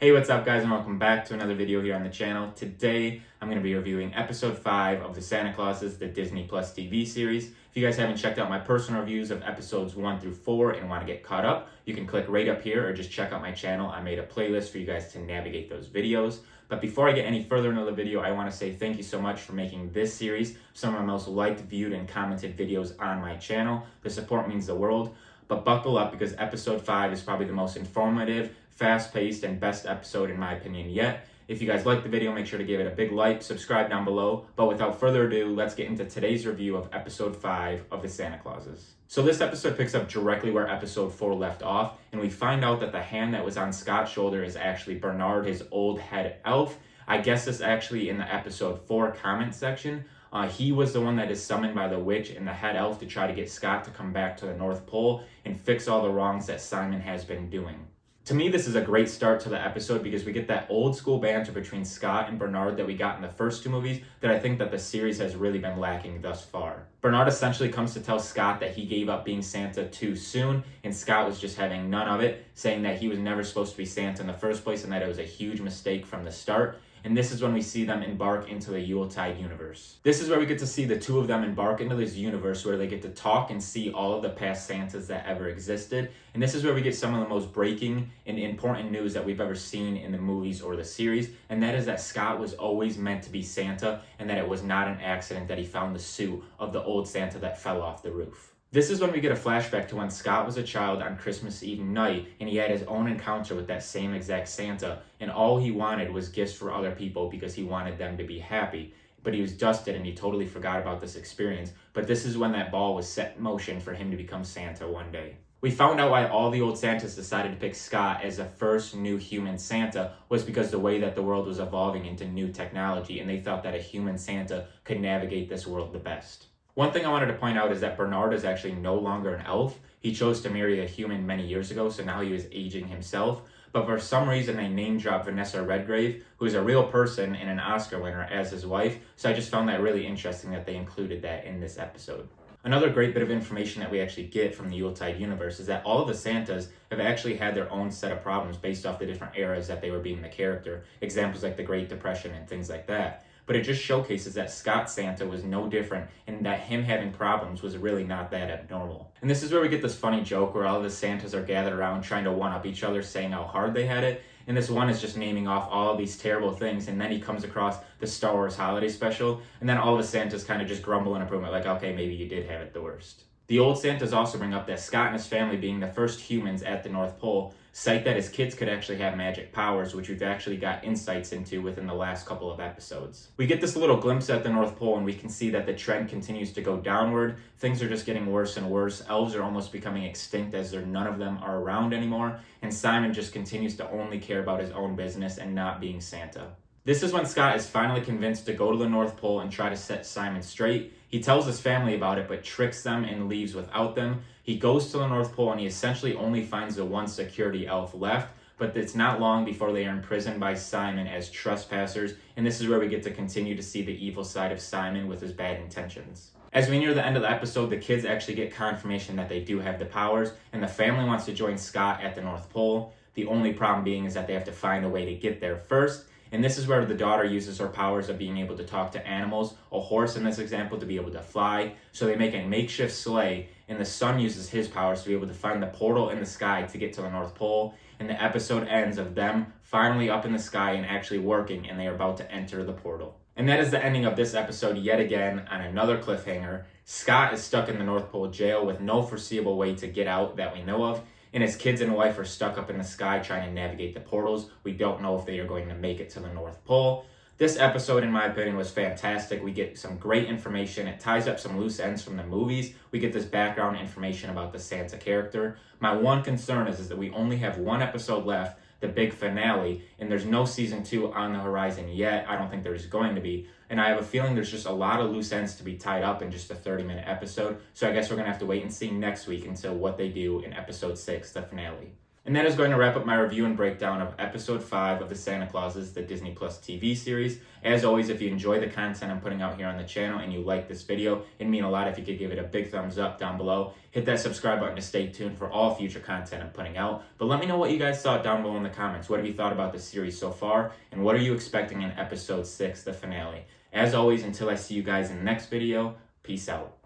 Hey, what's up guys, and welcome back to another video here on the channel. Today, I'm going to be reviewing episode 5 of the Santa Clauses, the Disney Plus TV series. If you guys haven't checked out my personal reviews of episodes 1 through 4 and want to get caught up, you can click right up here or just check out my channel. I made a playlist for you guys to navigate those videos. But before I get any further into the video, I want to say thank you so much for making this series some of my most liked, viewed, and commented videos on my channel. The support means the world. But buckle up because episode 5 is probably the most informative, fast-paced, and best episode in my opinion yet. If you guys liked the video, make sure to give it a big like, subscribe down below. But without further ado, let's get into today's review of episode 5 of the Santa Clauses. So this episode picks up directly where episode 4 left off, and we find out that the hand that was on Scott's shoulder is actually Bernard, his old head elf. I guess this actually in the episode 4 comment section. He was the one that is summoned by the witch and the head elf to try to get Scott to come back to the North Pole and fix all the wrongs that Simon has been doing. To me, this is a great start to the episode because we get that old school banter between Scott and Bernard that we got in the first 2 movies that I think that the series has really been lacking thus far. Bernard essentially comes to tell Scott that he gave up being Santa too soon, and Scott was just having none of it, saying that he was never supposed to be Santa in the first place and that it was a huge mistake from the start. And this is when we see them embark into the Yuletide universe. This is where we get to see the 2 of them embark into this universe where they get to talk and see all of the past Santas that ever existed. And this is where we get some of the most breaking and important news that we've ever seen in the movies or the series. And that is that Scott was always meant to be Santa and that it was not an accident that he found the suit of the old Santa that fell off the roof. This is when we get a flashback to when Scott was a child on Christmas Eve night and he had his own encounter with that same exact Santa, and all he wanted was gifts for other people because he wanted them to be happy. But he was dusted and he totally forgot about this experience, but this is when that ball was set in motion for him to become Santa one day. We found out why all the old Santas decided to pick Scott as the first new human Santa was because the way that the world was evolving into new technology, and they thought that a human Santa could navigate this world the best. One thing I wanted to point out is that Bernard is actually no longer an elf. He chose to marry a human many years ago, so now he was aging himself. But for some reason, they name dropped Vanessa Redgrave, who is a real person and an Oscar winner, as his wife. So I just found that really interesting that they included that in this episode. Another great bit of information that we actually get from the Yuletide universe is that all of the Santas have actually had their own set of problems based off the different eras that they were being the character. Examples like the Great Depression and things like that. But it just showcases that Scott's Santa was no different and that him having problems was really not that abnormal. And this is where we get this funny joke where all of the Santas are gathered around trying to one-up each other, saying how hard they had it. And this one is just naming off all of these terrible things, and then he comes across the Star Wars holiday special, and then all of the Santas kind of just grumble and approve, like, okay, maybe you did have it the worst. The old Santas also bring up that Scott and his family, being the first humans at the North Pole, cite that his kids could actually have magic powers, which we've actually got insights into within the last couple of episodes. We get this little glimpse at the North Pole, and we can see that the trend continues to go downward. Things are just getting worse and worse. Elves are almost becoming extinct as none of them are around anymore, and Simon just continues to only care about his own business and not being Santa. This is when Scott is finally convinced to go to the North Pole and try to set Simon straight. He tells his family about it, but tricks them and leaves without them. He goes to the North Pole and he essentially only finds the one security elf left, but it's not long before they are imprisoned by Simon as trespassers, and this is where we get to continue to see the evil side of Simon with his bad intentions. As we near the end of the episode, the kids actually get confirmation that they do have the powers, and the family wants to join Scott at the North Pole. The only problem being is that they have to find a way to get there first. And this is where the daughter uses her powers of being able to talk to animals, a horse in this example to be able to fly. So they make a makeshift sleigh, and the son uses his powers to be able to find the portal in the sky to get to the North Pole. And the episode ends of them finally up in the sky and actually working, and they are about to enter the portal. And that is the ending of this episode yet again on another cliffhanger. Scott is stuck in the North Pole jail with no foreseeable way to get out that we know of. And his kids and wife are stuck up in the sky trying to navigate the portals. We don't know if they are going to make it to the North Pole. This episode, in my opinion, was fantastic. We get some great information. It ties up some loose ends from the movies. We get this background information about the Santa character. My one concern is that we only have one episode left, the big finale, and there's no season 2 on the horizon yet. I don't think there's going to be. And I have a feeling there's just a lot of loose ends to be tied up in just a 30-minute episode. So I guess we're going to have to wait and see next week until what they do in episode 6, the finale. And that is going to wrap up my review and breakdown of episode 5 of the Santa Clauses, the Disney Plus TV series. As always, if you enjoy the content I'm putting out here on the channel and you like this video, it'd mean a lot if you could give it a big thumbs up down below. Hit that subscribe button to stay tuned for all future content I'm putting out. But let me know what you guys thought down below in the comments. What have you thought about the series so far? And what are you expecting in episode 6, the finale? As always, until I see you guys in the next video, peace out.